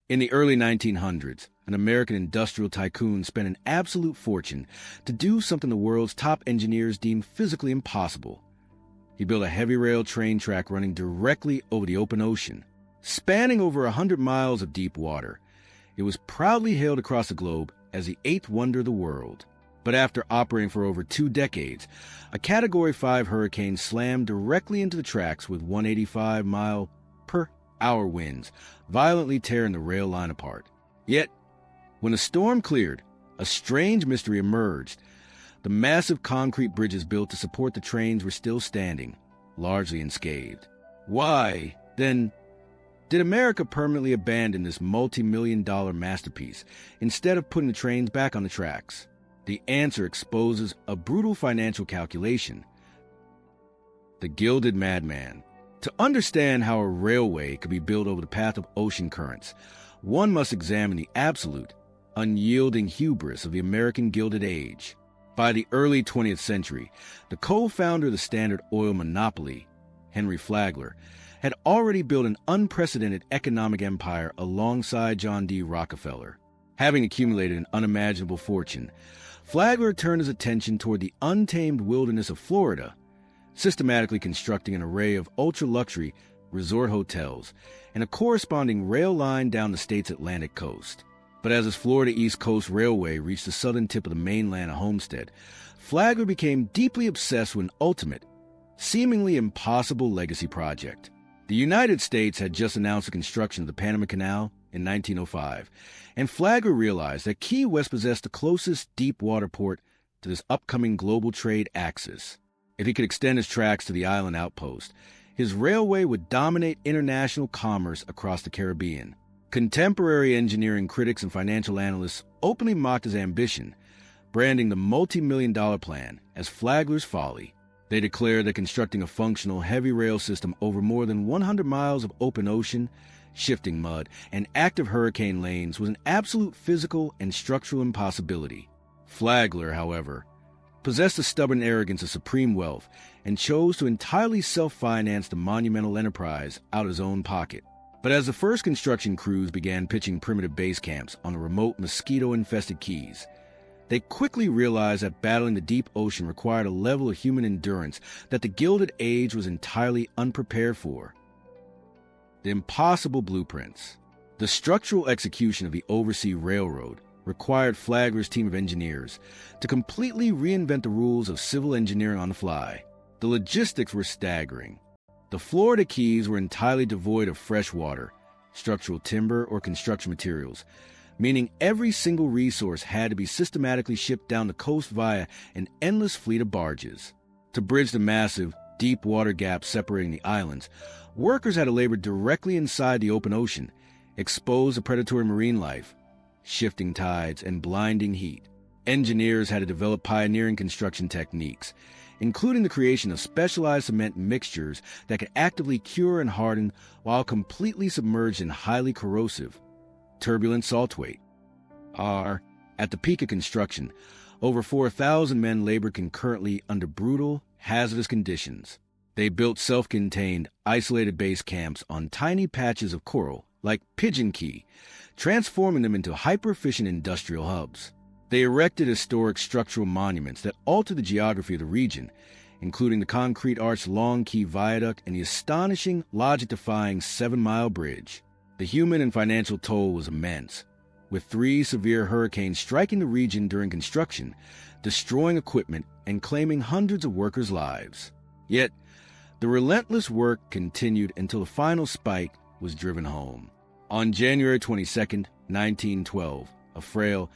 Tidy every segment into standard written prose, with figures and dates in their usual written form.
In the early 1900s, an American industrial tycoon spent an absolute fortune to do something the world's top engineers deemed physically impossible. He built a heavy rail train track running directly over the open ocean, spanning over 100 miles of deep water. It was proudly hailed across the globe as the eighth wonder of the world. But after operating for over 2 decades, a Category 5 hurricane slammed directly into the tracks with 185-mile-per-hour winds, violently tearing the rail line apart. Yet, when the storm cleared, a strange mystery emerged. The massive concrete bridges built to support the trains were still standing, largely unscathed. Why, then, did America permanently abandon this multi-million-dollar masterpiece instead of putting the trains back on the tracks? The answer exposes a brutal financial calculation. The Gilded Madman. To understand how a railway could be built over the path of ocean currents, one must examine the absolute, unyielding hubris of the American Gilded Age. By the early 20th century, the co-founder of the Standard Oil monopoly, Henry Flagler, had already built an unprecedented economic empire alongside John D. Rockefeller. Having accumulated an unimaginable fortune, Flagler turned his attention toward the untamed wilderness of Florida, systematically constructing an array of ultra-luxury resort hotels and a corresponding rail line down the state's Atlantic coast. But as his Florida East Coast Railway reached the southern tip of the mainland homestead, Flagler became deeply obsessed with an ultimate, seemingly impossible legacy project. The United States had just announced the construction of the Panama Canal in 1905, and Flagler realized that Key West possessed the closest deep-water port to this upcoming global trade axis. If he could extend his tracks to the island outpost, his railway would dominate international commerce across the Caribbean. Contemporary engineering critics and financial analysts openly mocked his ambition, branding the multi-million-dollar plan as Flagler's folly. They declared that constructing a functional heavy rail system over more than 100 miles of open ocean, shifting mud, and active hurricane lanes was an absolute physical and structural impossibility. Flagler, however, possessed the stubborn arrogance of supreme wealth and chose to entirely self-finance the monumental enterprise out of his own pocket. But as the first construction crews began pitching primitive base camps on the remote mosquito-infested Keys, they quickly realized that battling the deep ocean required a level of human endurance that the Gilded Age was entirely unprepared for. The impossible blueprints. The structural execution of the Oversea Railroad required Flagler's team of engineers to completely reinvent the rules of civil engineering on the fly. The logistics were staggering. The Florida Keys were entirely devoid of fresh water, structural timber, or construction materials, meaning every single resource had to be systematically shipped down the coast via an endless fleet of barges. To bridge the massive, deep water gap separating the islands, workers had to labor directly inside the open ocean, exposed to predatory marine life, shifting tides, and blinding heat. Engineers had to develop pioneering construction techniques, including the creation of specialized cement mixtures that could actively cure and harden while completely submerged in highly corrosive, turbulent salt weight. At the peak of construction, over 4,000 men labored concurrently under brutal, hazardous conditions. They built self-contained, isolated base camps on tiny patches of coral, like Pigeon Key, transforming them into hyper-efficient industrial hubs. They erected historic structural monuments that altered the geography of the region, including the concrete-arched Long Key Viaduct and the astonishing, logic-defying 7-mile bridge. The human and financial toll was immense, with 3 severe hurricanes striking the region during construction, destroying equipment and claiming hundreds of workers' lives. Yet, the relentless work continued until the final spike was driven home. On January 22, 1912, a frail,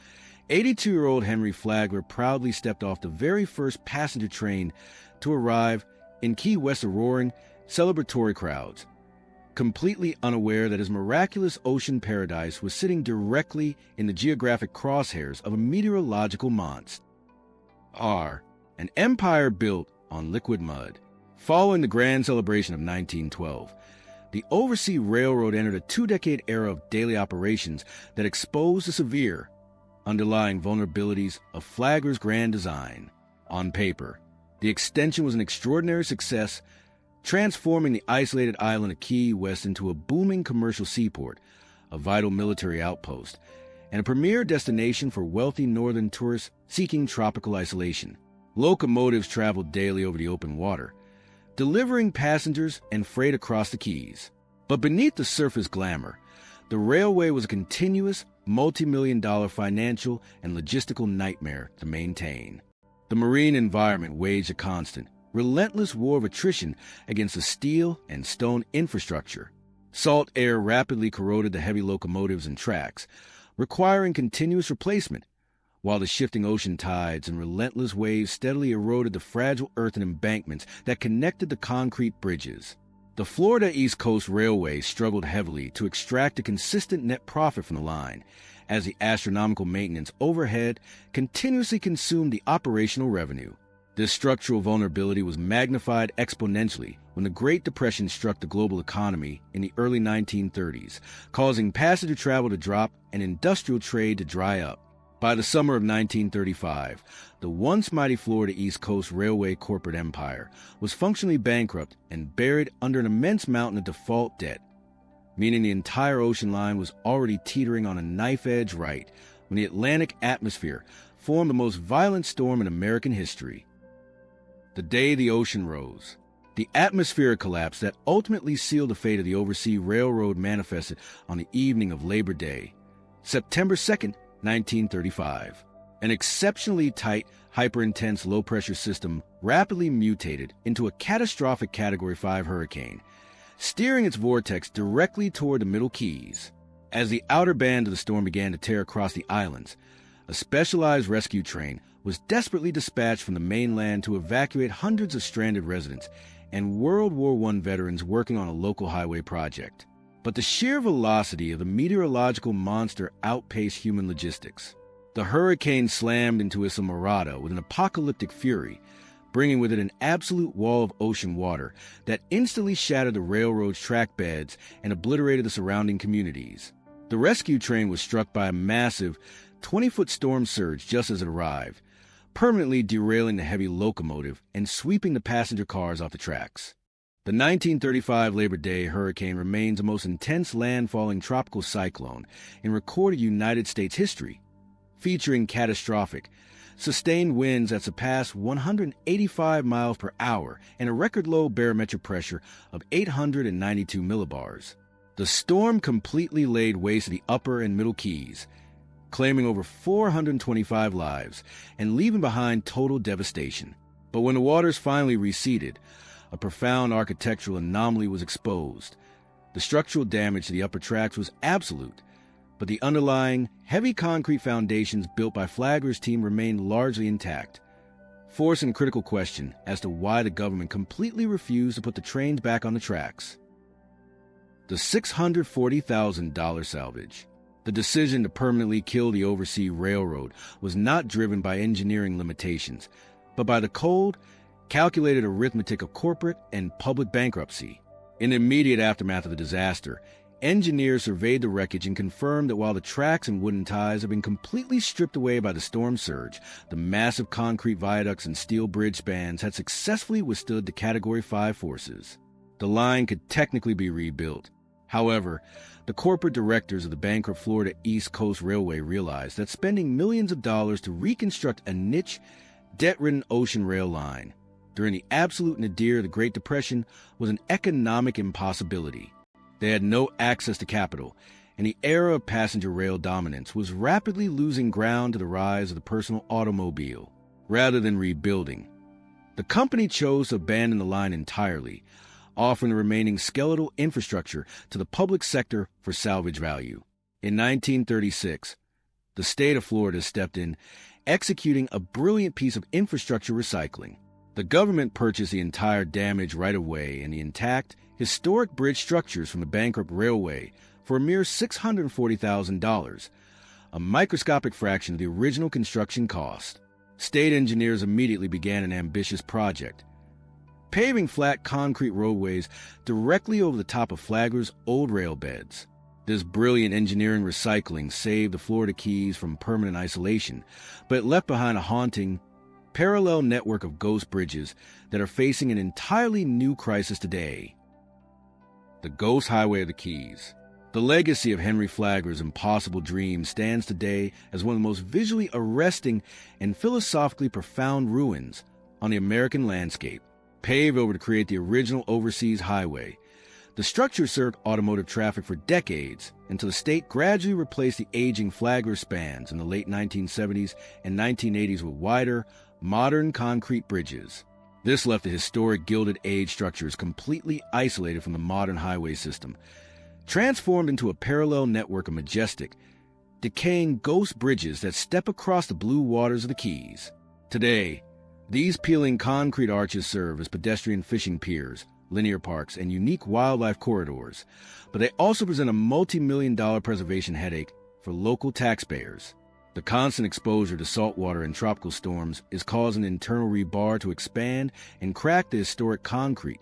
82-year-old Henry Flagler proudly stepped off the very first passenger train to arrive in Key West's roaring, celebratory crowds, completely unaware that his miraculous ocean paradise was sitting directly in the geographic crosshairs of a meteorological monster. An empire built on liquid mud. Following the grand celebration of 1912, the Oversea Railroad entered a 2-decade era of daily operations that exposed the severe, underlying vulnerabilities of Flagler's grand design. On paper, the extension was an extraordinary success, transforming the isolated island of Key West into a booming commercial seaport, a vital military outpost, and a premier destination for wealthy northern tourists seeking tropical isolation. Locomotives traveled daily over the open water, delivering passengers and freight across the Keys. But beneath the surface glamour, the railway was a continuous, multi-million-dollar financial and logistical nightmare to maintain. The marine environment waged a constant, relentless war of attrition against the steel and stone infrastructure. Salt air rapidly corroded the heavy locomotives and tracks, requiring continuous replacement, while the shifting ocean tides and relentless waves steadily eroded the fragile earthen embankments that connected the concrete bridges. The Florida East Coast Railway struggled heavily to extract a consistent net profit from the line, as the astronomical maintenance overhead continuously consumed the operational revenue. This structural vulnerability was magnified exponentially when the Great Depression struck the global economy in the early 1930s, causing passenger travel to drop and industrial trade to dry up. By the summer of 1935, the once mighty Florida East Coast Railway corporate empire was functionally bankrupt and buried under an immense mountain of default debt, meaning the entire ocean line was already teetering on a knife-edge right when the Atlantic atmosphere formed the most violent storm in American history. The day the ocean rose, the atmospheric collapse that ultimately sealed the fate of the Overseas Railroad manifested on the evening of Labor Day, September 2nd, 1935. An exceptionally tight, hyper-intense low-pressure system rapidly mutated into a catastrophic Category 5 hurricane, steering its vortex directly toward the Middle Keys. As the outer band of the storm began to tear across the islands, a specialized rescue train was desperately dispatched from the mainland to evacuate hundreds of stranded residents and World War I veterans working on a local highway project. But the sheer velocity of the meteorological monster outpaced human logistics. The hurricane slammed into Islamorada with an apocalyptic fury, bringing with it an absolute wall of ocean water that instantly shattered the railroad's track beds and obliterated the surrounding communities. The rescue train was struck by a massive 20-foot storm surge just as it arrived, permanently derailing the heavy locomotive and sweeping the passenger cars off the tracks. The 1935 Labor Day hurricane remains the most intense landfalling tropical cyclone in recorded United States history, featuring catastrophic, sustained winds that surpassed 185 miles per hour and a record low barometric pressure of 892 millibars. The storm completely laid waste to the upper and middle Keys, claiming over 425 lives and leaving behind total devastation. But when the waters finally receded, a profound architectural anomaly was exposed. The structural damage to the upper tracks was absolute, but the underlying, heavy concrete foundations built by Flagler's team remained largely intact, forcing critical question as to why the government completely refused to put the trains back on the tracks. The $640,000 salvage. The decision to permanently kill the Overseas Railroad was not driven by engineering limitations, but by the cold, calculated arithmetic of corporate and public bankruptcy. In the immediate aftermath of the disaster, engineers surveyed the wreckage and confirmed that while the tracks and wooden ties had been completely stripped away by the storm surge, the massive concrete viaducts and steel bridge spans had successfully withstood the Category 5 forces. The line could technically be rebuilt. However, the corporate directors of the bankrupt Florida East Coast Railway realized that spending millions of dollars to reconstruct a niche, debt-ridden ocean rail line during the absolute nadir of the Great Depression was an economic impossibility. They had no access to capital, and the era of passenger rail dominance was rapidly losing ground to the rise of the personal automobile. Rather than rebuilding, the company chose to abandon the line entirely, offering the remaining skeletal infrastructure to the public sector for salvage value. In 1936, the state of Florida stepped in, executing a brilliant piece of infrastructure recycling. The government purchased the entire damaged right-of-way and the intact, historic bridge structures from the bankrupt railway for a mere $640,000, a microscopic fraction of the original construction cost. State engineers immediately began an ambitious project, paving flat concrete roadways directly over the top of Flagler's old rail beds. This brilliant engineering recycling saved the Florida Keys from permanent isolation, but it left behind a haunting, parallel network of ghost bridges that are facing an entirely new crisis today. The Ghost Highway of the Keys. The legacy of Henry Flagler's impossible dream stands today as one of the most visually arresting and philosophically profound ruins on the American landscape, paved over to create the original overseas highway. The structure served automotive traffic for decades until the state gradually replaced the aging Flagler spans in the late 1970s and 1980s with wider, modern concrete bridges. This left the historic Gilded Age structures completely isolated from the modern highway system, transformed into a parallel network of majestic, decaying ghost bridges that step across the blue waters of the Keys. Today, these peeling concrete arches serve as pedestrian fishing piers, linear parks, and unique wildlife corridors, but they also present a multi-million-dollar preservation headache for local taxpayers. The constant exposure to saltwater and tropical storms is causing internal rebar to expand and crack the historic concrete,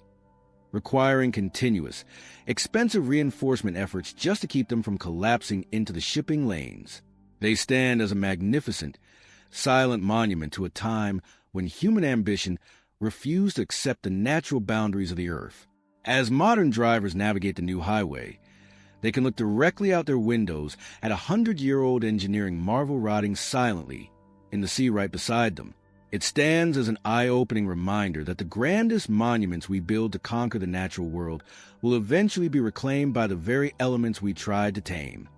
requiring continuous, expensive reinforcement efforts just to keep them from collapsing into the shipping lanes. They stand as a magnificent, silent monument to a time when human ambition refused to accept the natural boundaries of the earth. As modern drivers navigate the new highway, they can look directly out their windows at 100-year-old engineering marvel rotting silently in the sea right beside them. It stands as an eye-opening reminder that the grandest monuments we build to conquer the natural world will eventually be reclaimed by the very elements we tried to tame.